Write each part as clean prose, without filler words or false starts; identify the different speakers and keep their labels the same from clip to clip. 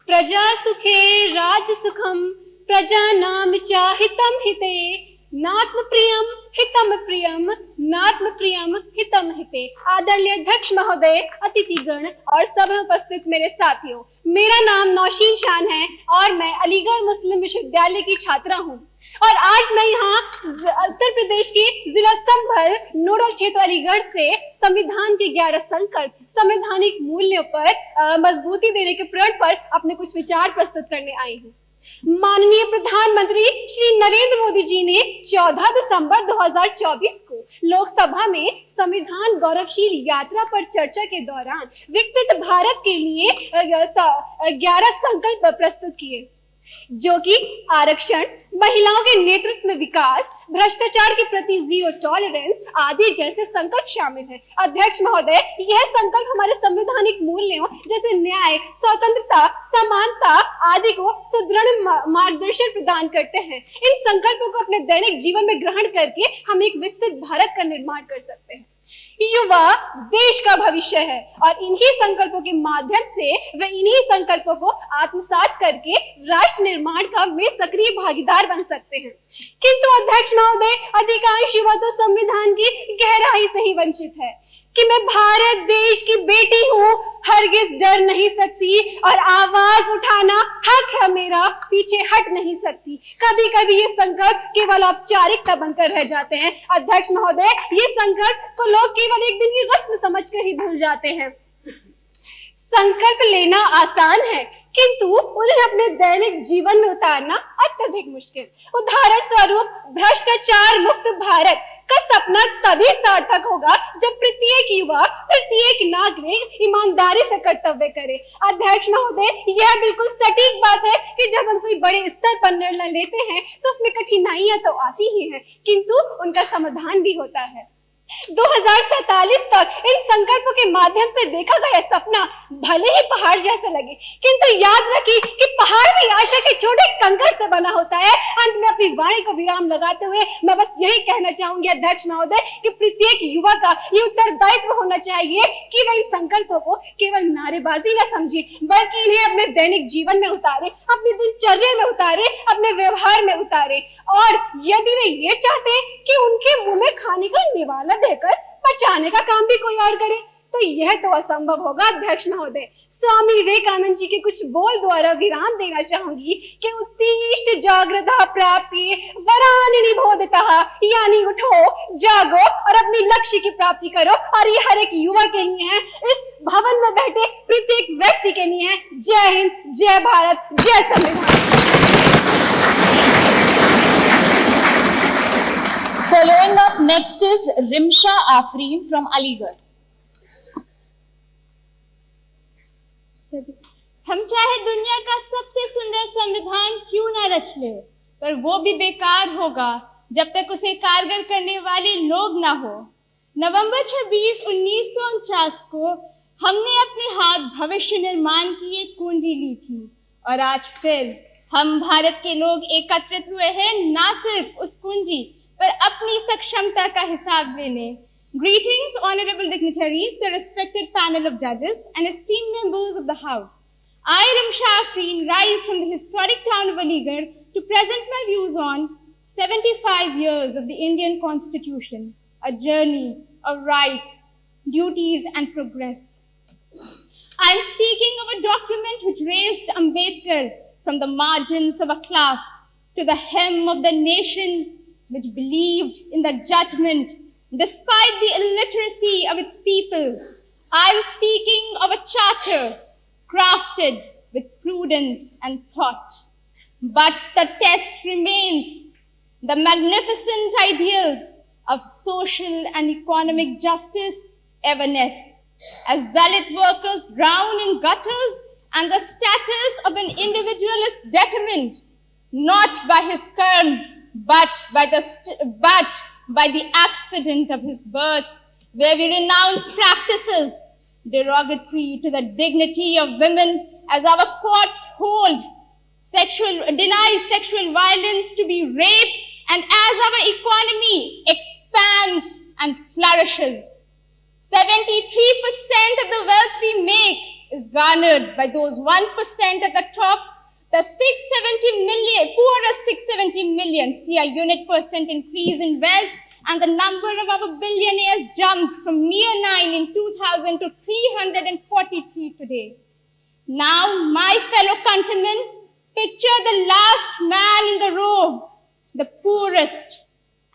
Speaker 1: प्रजा सुखे राज सुखम प्रजानां च हितं हिते नात्म प्रियम नात्म प्रियम हितम हिते। आदरणीय अध्यक्ष महोदय, अतिथिगण और सभी उपस्थित मेरे साथियों, मेरा नाम नौशीन शान है और मैं अलीगढ़ मुस्लिम विश्वविद्यालय की छात्रा हूँ। और आज मैं यहाँ उत्तर प्रदेश के जिला संभल नोडल क्षेत्र अलीगढ़ से संविधान के 11 संकल्प, संवैधानिक मूल्यों पर मजबूती देने के प्रण पर अपने कुछ विचार प्रस्तुत करने आई हूँ। माननीय प्रधानमंत्री श्री नरेंद्र मोदी जी ने 14 दिसंबर 2024 को लोकसभा में संविधान गौरवशील यात्रा पर चर्चा के दौरान विकसित भारत के लिए 11 संकल्प प्रस्तुत किए, जो कि आरक्षण, महिलाओं के नेतृत्व में विकास, भ्रष्टाचार के प्रति जीरो टॉलरेंस आदि जैसे संकल्प शामिल हैं। अध्यक्ष महोदय, यह संकल्प हमारे संवैधानिक मूल्यों जैसे न्याय, स्वतंत्रता, समानता आदि को सुदृढ़ मार्गदर्शन प्रदान करते हैं। इन संकल्पों को अपने दैनिक जीवन में ग्रहण करके हम एक विकसित भारत का निर्माण कर सकते हैं। युवा देश का भविष्य है और इन्हीं संकल्पों के माध्यम से वे इन्हीं संकल्पों को आत्मसात करके राष्ट्र निर्माण का में सक्रिय भागीदार बन सकते हैं। किंतु अध्यक्ष महोदय, अधिकांश युवा तो संविधान की गहराई से ही वंचित है कि मैं भारत देश की बेटी हूँ, हरगिज डर नहीं सकती और आवाज उठाना हक है मेरा, पीछे हट नहीं सकती। कभी कभी ये संकल्प केवल औपचारिकता बनकर रह जाते हैं। अध्यक्ष महोदय, ये संकल्प को लोग केवल एक दिन की रस्म समझकर ही भूल जाते हैं। संकल्प लेना आसान है, किंतु उन्हें अपने दैनिक जीवन में उतारना अत्यधिक मुश्किल। उदाहरण स्वरूप, भ्रष्टाचार मुक्त भारत का सपना तभी सार्थक होगा जब प्रत्येक युवा, प्रत्येक नागरिक ईमानदारी से कर्तव्य करे। अध्यक्ष महोदय, यह बिल्कुल सटीक बात है कि जब हम कोई बड़े स्तर पर निर्णय लेते हैं तो उसमें कठिनाइयां तो आती ही हैं, किंतु उनका समाधान भी होता है। 2047 तक इन संकल्पों के माध्यम से देखा गया सपना भले ही पहाड़ जैसा लगे, किंतु याद रखिए कि पहाड़ भी आशा के छोटे कंकड़ से बना होता है। अंत में अपनी वाणी को विराम लगाते हुए मैं बस यही कहना चाहूंगी अध्यक्ष महोदय कि प्रत्येक युवा का ये उत्तरदायित्व होना चाहिए कि वह इन संकल्पों को केवल नारेबाजी न समझे, बल्कि इन्हें अपने दैनिक जीवन में उतारे, अपनी दिनचर्या में उतारे, अपने व्यवहार में उतारे। और यदि वे ये चाहते हैं कि उनके मुंह में खाने का निवाला देकर बचाने का काम भी कोई और करे, तो यह तो असंभव होगा। अध्यक्ष महोदय, स्वामी विवेकानंद जी के कुछ बोल द्वारा विराम देना चाहूंगी कि उत्तिष्ठ जागृता प्राप्य वरानि निबोधतः, यानी उठो, जागो और अपनी लक्ष्य की प्राप्ति करो। और ये हर एक युवा के लिए है, इस भवन में बैठे प्रत्येक व्यक्ति के लिए है। जय हिंद, जय भारत, जय संविधान।
Speaker 2: Following up next is Rimsha Afreen from Aligarh.
Speaker 3: हम चाहे दुनिया का सबसे सुंदर संविधान क्यों न रच ले, पर वो भी बेकार होगा जब तक उसे कारगर करने वाले लोग ना हो। नवंबर 26, 1949 को हमने अपने हाथ भविष्य निर्माण की एक कुंजी ली थी और आज फिर हम भारत के लोग एकत्रित हुए हैं ना सिर्फ उस कुंजी पर अपनी सक्षमता का हिसाब लेने। Greetings, honorable dignitaries, the respected panel of judges and esteemed members of the House. I, Rimsha Afreen, rise from the historic town of Aligarh to present my views on 75 years of the Indian Constitution, a journey of rights, duties and progress. I am speaking of a document which raised Ambedkar from the margins of a class to the hem of the nation, which believed in the judgment despite the illiteracy of its people. I am speaking of a charter crafted with prudence and thought. But the test remains the magnificent ideals of social and economic justice, evenness, as Dalit workers drown in gutters and the status of an individual is determined not by his karma, but by the accident of his birth, where we renounce practices derogatory to the dignity of women as our courts hold deny sexual violence to be rape, and as our economy expands and flourishes. 73% of the wealth we make is garnered by those 1% at the top. The 670 million, poorest 670 million see a unit percent increase in wealth, and the number of our billionaires jumps from mere 9 in 2000 to 343 today. Now, my fellow countrymen, picture the last man in the row, the poorest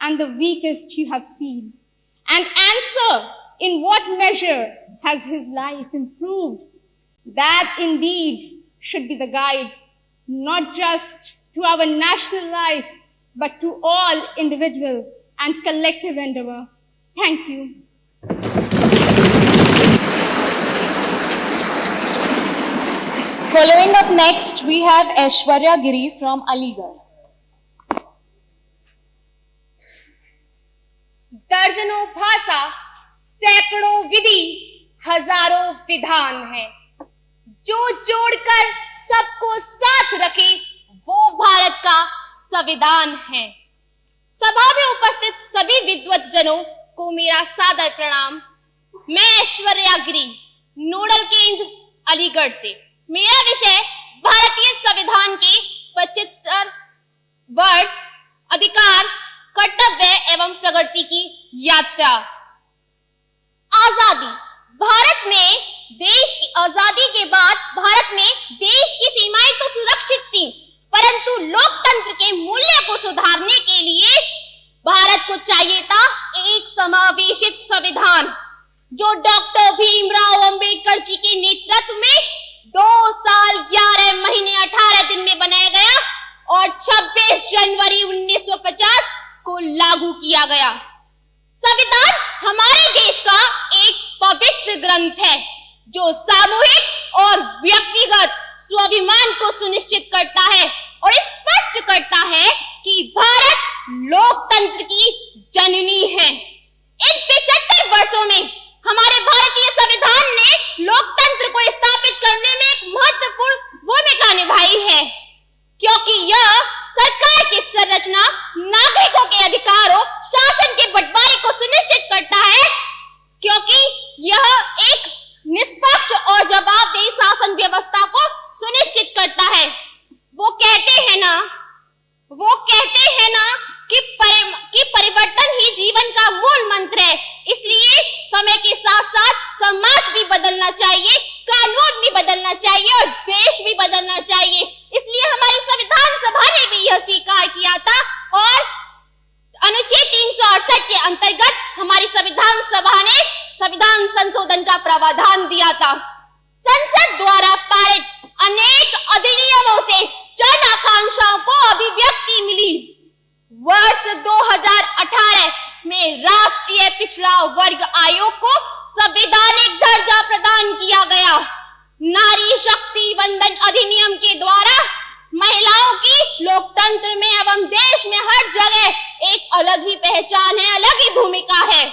Speaker 3: and the weakest you have seen, and answer in what measure has his life improved. That indeed should be the guide, not just to our national life, but to all individual and collective endeavor. Thank you.
Speaker 2: Following up next, we have Aishwarya Giri from Aligarh.
Speaker 1: दर्जनों भाषा, सैकड़ों विधि, हजारों विधान है, जो जोड़कर सबको साथ रखे वो भारत का संविधान है। सभा में उपस्थित सभी विद्वत जनों को मेरा सादर प्रणाम। मैं ऐश्वर्या गिरी, नोडल केंद्र अलीगढ़ से। मेरा विषय भारतीय संविधान के 75 वर्ष अधिकार, कर्तव्य एवं प्रगति की यात्रा। आजादी। भारत में देश की आजादी के बाद भारत में देश की सीमाएं तो सुरक्षित थी, परंतु लोकतंत्र के मूल्य को सुधारने के लिए भारत को चाहिए था एक समावेशित संविधान, जो डॉक्टर भीमराव अंबेडकर जी के नेतृत्व में 2 साल 11 महीने 18 दिन में बनाया गया और 26 जनवरी 1950 को लागू किया गया। संविधान हमारे देश का एक पवित्र ग्रंथ है, जो सामूहिक और व्यक्तिगत स्वाभिमान को सुनिश्चित करता है और स्पष्ट करता है कि भारत लोकतंत्र की जननी है। इन 75 वर्षों में हमारे भारतीय संविधान ने लोकतंत्र को स्थापित करने में एक महत्वपूर्ण भूमिका निभाई है, क्योंकि यह सरकार की संरचना, नागरिकों के अधिकारों, शासन के बंटवारे को सुनिश्चित करता है, क्योंकि यह एक निष्पक्ष और जवाबदेह शासन व्यवस्था को सुनिश्चित करता है। वो कहते हैं ना कि परिवर्तन ही जीवन का मूल मंत्र है। इसलिए समय के साथ साथ समाज भी बदलना चाहिए, कानून भी बदलना चाहिए और देश भी बदलना चाहिए। इसलिए हमारी संविधान सभा ने भी यह स्वीकार किया था और अनुच्छेद 368 के अंतर्गत हमारी संविधान सभा ने संविधान संशोधन का प्रावधान दिया था। संसद द्वारा पारित अनेक अधिनियमों से जन आकांक्षाओं को अभिव्यक्ति मिली। वर्ष 2018 में राष्ट्रीय पिछड़ा वर्ग आयोग को संवैधानिक दर्जा प्रदान किया गया। नारी शक्ति वंदन अधिनियम के द्वारा महिलाओं की लोकतंत्र में एवं देश में हर जगह एक अलग ही पहचान है, अलग ही भूमिका है।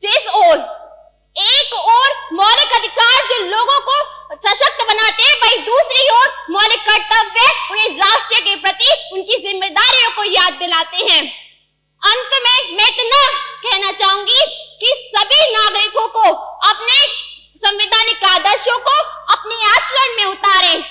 Speaker 1: एक और मौलिक अधिकार जो लोगों को सशक्त बनाते हैं, वही दूसरी ओर मौलिक कर्तव्य उन्हें राष्ट्र के प्रति उनकी जिम्मेदारियों को याद दिलाते हैं। अंत में मैं इतना कहना चाहूंगी कि सभी नागरिकों को अपने संवैधानिक आदर्शों को अपने आचरण में उतारें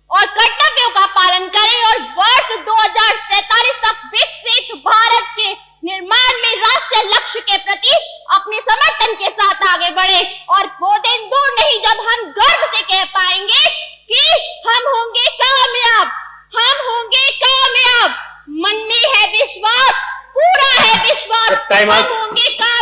Speaker 1: और कर्तव्यों का पालन करें और वर्ष 2047 तक विकसित भारत के निर्माण में राष्ट्रीय लक्ष्य के प्रति अपने समर्थन के साथ आगे बढ़े। और वो दिन दूर नहीं जब हम गर्व से कह पाएंगे कि हम होंगे कामयाब, हम होंगे कामयाब। मन में है विश्वास, पूरा है विश्वास, हम होंगे कामयाब।